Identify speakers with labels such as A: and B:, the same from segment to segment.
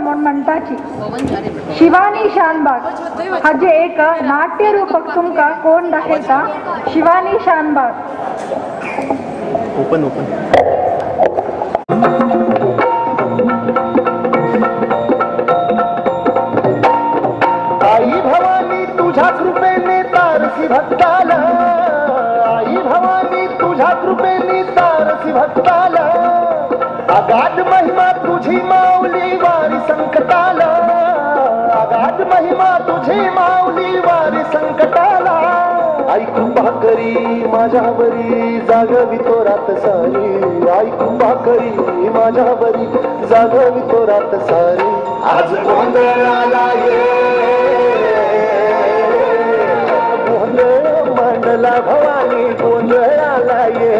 A: म्हूण म्हणटाची शिवानी शानबाग हाजे एक नाट्य रूपक तुमकां कोण दाखयता शिवानी शानबाग
B: ओपन ओपन
C: आई भवानी तुझ्या कृपेने तारसी भक्ताला आई भवानी तुझ्या कृपेने तारसी भक्ताला अगाध महिमा तुझी माऊली वारी संकटाला अगाध महिमा तुझी माऊली वारी संकटाला आई कृपा करी माझ्यावरी जागवी तो रात सारी आई कृपा करी माझ्यावरी जागवी तो रात सारी आज गोंधळाला ये गोंधळ मांडला भवानी गोंधळाला ये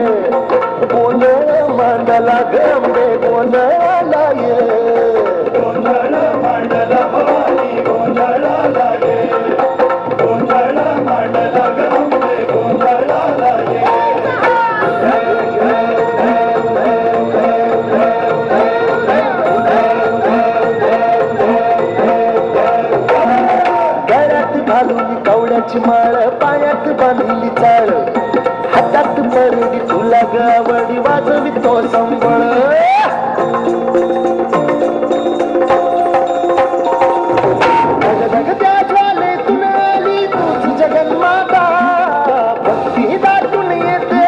C: गोंधळ मांडला गंबे गोंधळाला ये गोंधळ मांडला भवानी गोंधळाला ये गोंधळ मांडला गंबे गोंधळाला ये कवड्याची माळ पायात बांधली चाळ हातात परडी तुला गावडी वाजवी तो संबळ जगत्या ज्वालेतून आली तुझी जगन्माता भक्ती दाटून येते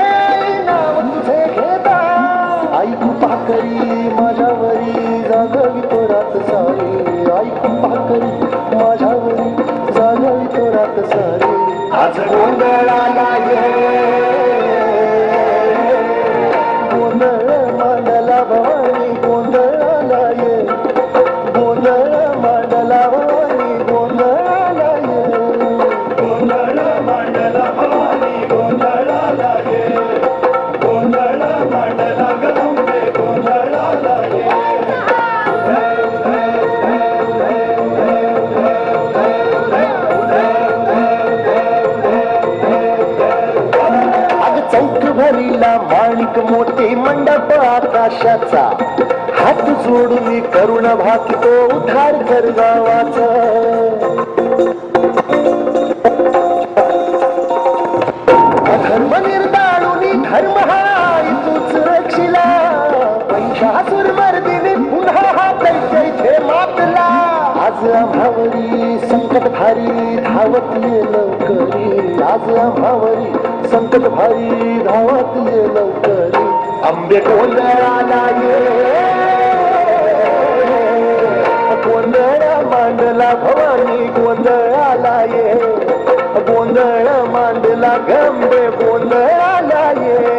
C: नाव तुझे घेता आई कृपा करी माझ्यावरी जागवी तो रात सारी आई कृपा करी माझ्यावरी जागवी तो रात सारी आज गोंधळाला ये गोंधळ मांडला भवानी गोंधळाला ये गोंधळ मांडला भवानी गोंधळाला ये गोंधळ मांडला भवानी गोंधळाला ये गोंधळ मांडला गंबे गोंधळाला ये चौक भरीला माणिक मोठे मंडप आकाशाचा हात जोडून करुण भाकितो उद्धार कर गावाचा धर्म निर्दाळून धर्म हा तूच रक्षिला पंचासुर मर्दिनी पुन्हा हा दैत्य मातला आज आम्हावरी संकट भारी धावत ये लवकरी आज आम्हावरी संकट भारी धावत ये लवकरी आंबे गोंधळाला ये गोंधळ मांडला भवानी गोंधळाला ये गोंधळ मांडला गंबे गोंधळाला ये